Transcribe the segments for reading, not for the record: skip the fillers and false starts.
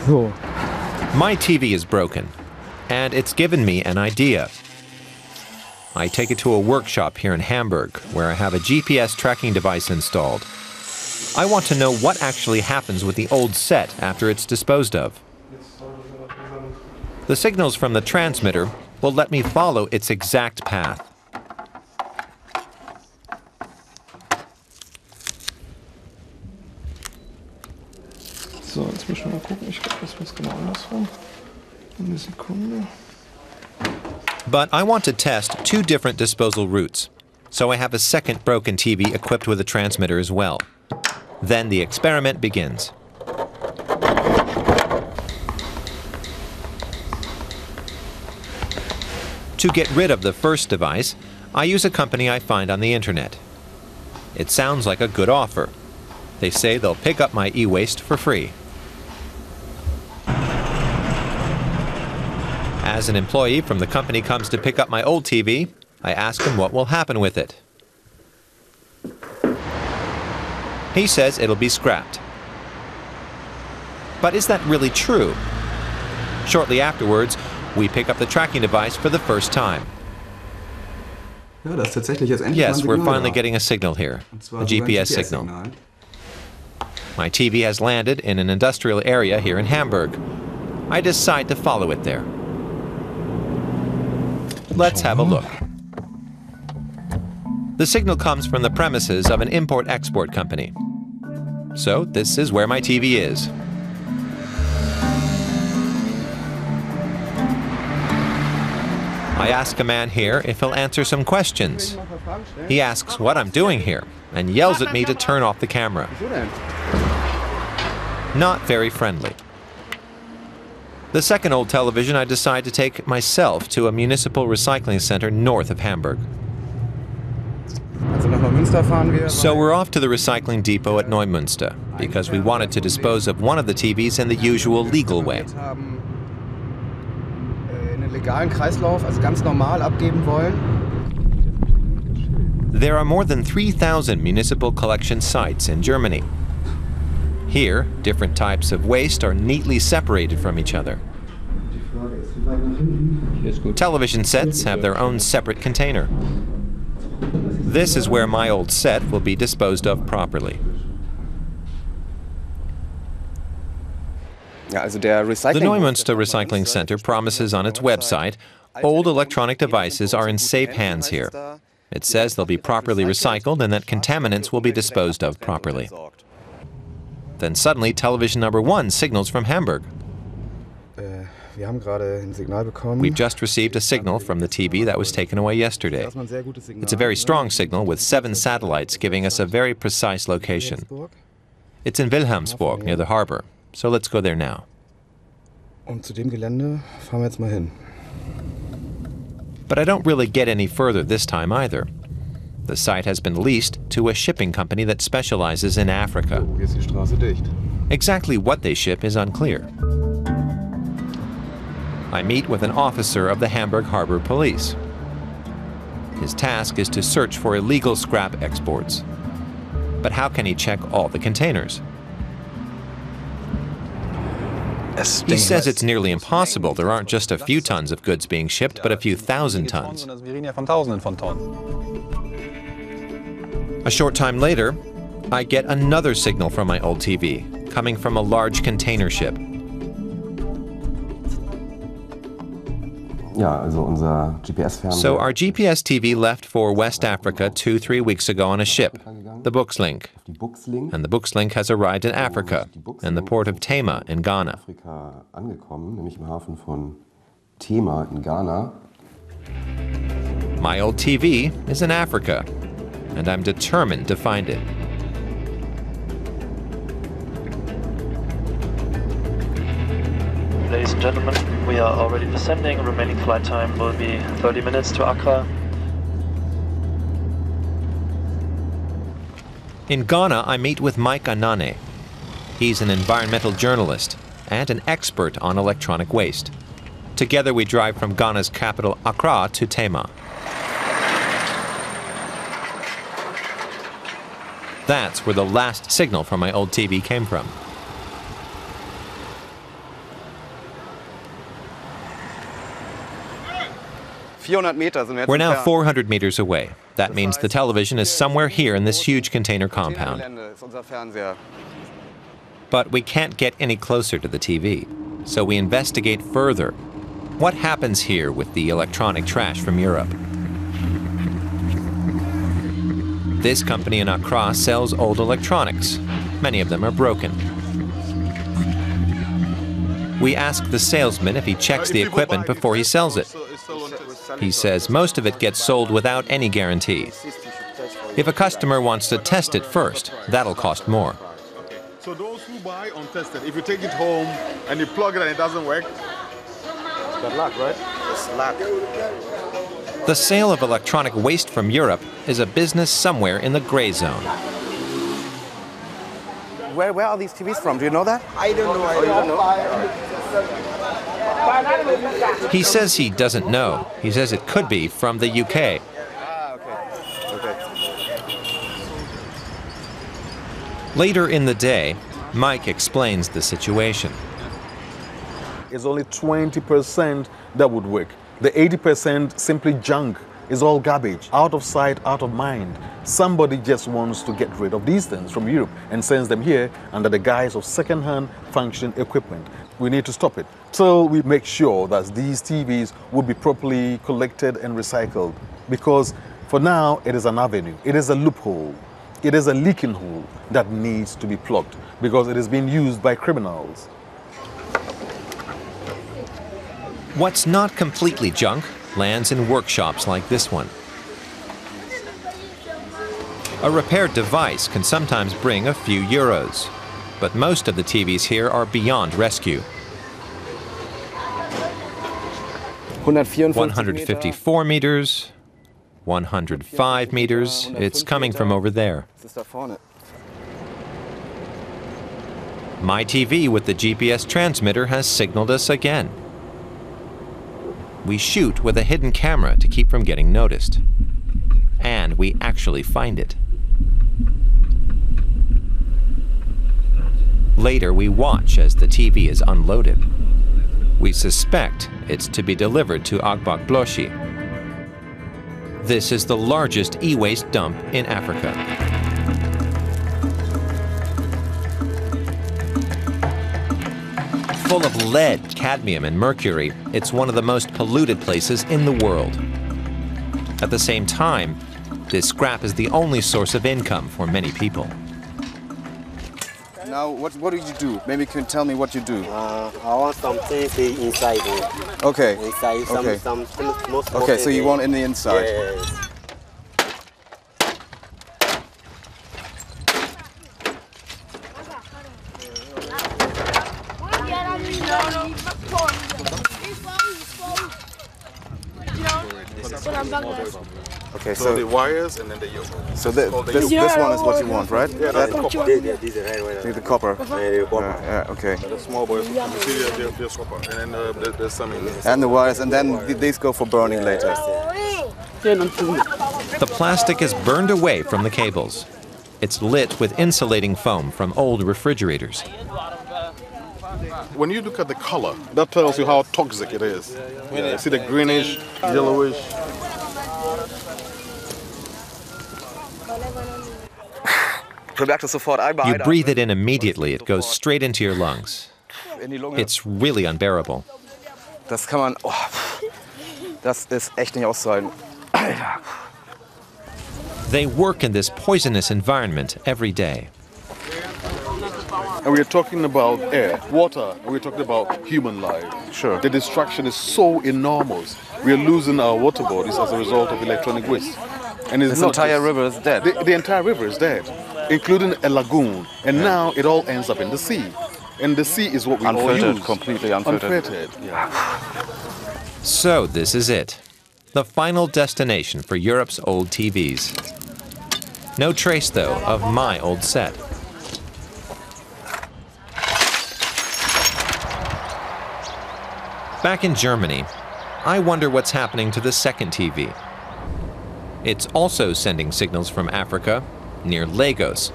So. My TV is broken, and it's given me an idea. I take it to a workshop here in Hamburg, where I have a GPS tracking device installed. I want to know what actually happens with the old set after it's disposed of. The signals from the transmitter will let me follow its exact path. So, jetzt müssen wir mal gucken. Ich glaube, das muss genau andersrum. Eine Sekunde. But I want to test two different disposal routes, so I have a second broken TV equipped with a transmitter as well. Then the experiment begins. To get rid of the first device, I use a company I find on the internet. It sounds like a good offer. They say they'll pick up my e-waste for free. As an employee from the company comes to pick up my old TV, I ask him what will happen with it. He says it'll be scrapped. But is that really true? Shortly afterwards, we pick up the tracking device for the first time. Yes, we're finally getting a signal here, a GPS signal. My TV has landed in an industrial area here in Hamburg. I decide to follow it there. Let's have a look. The signal comes from the premises of an import-export company. So this is where my TV is. I ask a man here if he'll answer some questions. He asks what I'm doing here and yells at me to turn off the camera. Not very friendly. The second old television I decide to take myself to a municipal recycling center north of Hamburg. So we're off to the recycling depot at Neumünster because we wanted to dispose of one of the TVs in the usual legal way. There are more than 3,000 municipal collection sites in Germany. Here, different types of waste are neatly separated from each other. Television sets have their own separate container. This is where my old set will be disposed of properly. The Neumünster Recycling Center promises on its website, old electronic devices are in safe hands here. It says they'll be properly recycled and that contaminants will be disposed of properly. Then suddenly, television number 1 signals from Hamburg. We've just received a signal from the TV that was taken away yesterday. It's a very strong signal with 7 satellites giving us a very precise location. It's in Wilhelmsburg, near the harbor. So let's go there now. But I don't really get any further this time either. The site has been leased to a shipping company that specializes in Africa. Exactly what they ship is unclear. I meet with an officer of the Hamburg Harbor Police. His task is to search for illegal scrap exports. But how can he check all the containers? He says it's nearly impossible. There aren't just a few tons of goods being shipped, but a few thousand tons. A short time later, I get another signal from my old TV, coming from a large container ship. So our GPS TV left for West Africa 2-3 weeks ago on a ship, the Buxlink. And the Buxlink has arrived in Africa, in the port of Tema in Ghana. My old TV is in Africa, and I'm determined to find it. Ladies and gentlemen, we are already descending. Remaining flight time will be 30 minutes to Accra. In Ghana, I meet with Mike Anane. He's an environmental journalist and an expert on electronic waste. Together we drive from Ghana's capital, Accra, to Tema. That's where the last signal from my old TV came from. We're now 400 meters away. That means the television is somewhere here in this huge container compound. But we can't get any closer to the TV, so we investigate further. What happens here with the electronic trash from Europe? This company in Accra sells old electronics. Many of them are broken. We ask the salesman if he checks the equipment before he sells it. He says most of it gets sold without any guarantee. If a customer wants to test it first, that'll cost more. So those who buy untested, if you take it home and you plug it and it doesn't work, it's bad luck, right? It's luck. The sale of electronic waste from Europe is a business somewhere in the gray zone. Where are these TVs from? Do you know that? I don't know. Oh, you don't know? He says he doesn't know. He says it could be from the UK. Okay. Later in the day, Mike explains the situation. It's only 20% that would work. The 80% simply junk. Is all garbage, out of sight, out of mind. Somebody just wants to get rid of these things from Europe and sends them here under the guise of second-hand function equipment. We need to stop it. So we make sure that these TVs will be properly collected and recycled, because for now it is an avenue, it is a loophole, it is a leaking hole that needs to be plugged because it is being used by criminals. What's not completely junk lands in workshops like this one. A repaired device can sometimes bring a few euros, but most of the TVs here are beyond rescue. 154 meters, 105 meters, it's coming from over there. My TV with the GPS transmitter has signaled us again. We shoot with a hidden camera to keep from getting noticed. And we actually find it. Later, we watch as the TV is unloaded. We suspect it's to be delivered to Agbakbloshi. This is the largest e-waste dump in Africa. Full of lead, cadmium, and mercury, it's one of the most polluted places in the world. At the same time, this scrap is the only source of income for many people. Now, what do you do? Maybe you can tell me what you do. I want something inside. Okay. Inside, some Okay, so you want in the inside. Yes. Okay, So the wires and then the yoke. So this one is what you want, right? Yeah, that's the copper. This is right. The copper. Yeah, okay. The small boys. You see there's copper. And then there's some in there. And the wires, and then these go for burning later. The plastic is burned away from the cables. It's lit with insulating foam from old refrigerators. When you look at the color, that tells you how toxic it is. You see the greenish, yellowish. You breathe it in immediately, it goes straight into your lungs. It's really unbearable. Das kann man. Oh, das ist echt nicht auszuhalten. They work in this poisonous environment every day. And we're talking about air, water, and we're talking about human life. Sure. The destruction is so enormous. We're losing our water bodies as a result of electronic waste. And it's This not entire just- river is dead. The entire river is dead, including a lagoon. And now it all ends up in the sea. And the sea is what we all Unfiltered, use. completely unfiltered. Yeah. So this is it. The final destination for Europe's old TVs. No trace, though, of my old set. Back in Germany, I wonder what's happening to the second TV. It's also sending signals from Africa, near Lagos,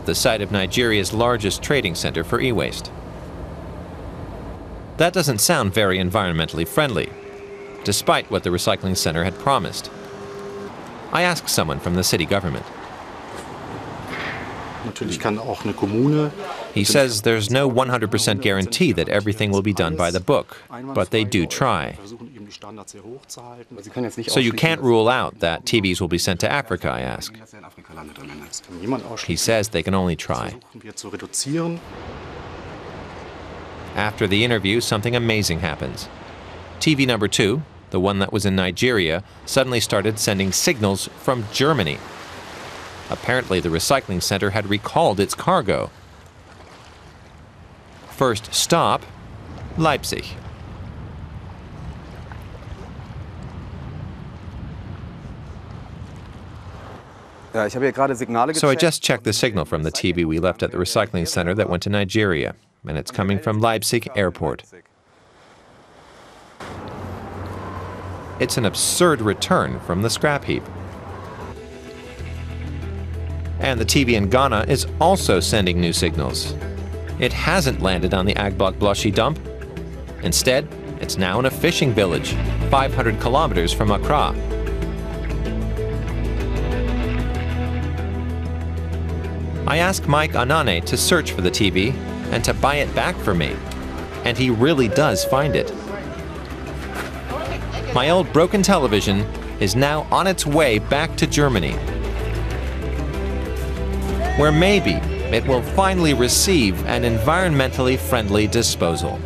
the site of Nigeria's largest trading center for e-waste. That doesn't sound very environmentally friendly. despite what the recycling center had promised. I asked someone from the city government. He says there's no 100% guarantee that everything will be done by the book, but they do try. So you can't rule out that TVs will be sent to Africa, I ask. He says they can only try. After the interview, something amazing happens. TV number 2, the one that was in Nigeria, suddenly started sending signals from Germany. Apparently, the recycling center had recalled its cargo. First stop, Leipzig. So I just checked the signal from the TV we left at the recycling center that went to Nigeria, and it's coming from Leipzig Airport. It's an absurd return from the scrap heap. And the TV in Ghana is also sending new signals. It hasn't landed on the Agbogbloshie dump. Instead, it's now in a fishing village, 500 kilometers from Accra. I asked Mike Anane to search for the TV and to buy it back for me, and he really does find it. My old broken television is now on its way back to Germany, where maybe it will finally receive an environmentally friendly disposal.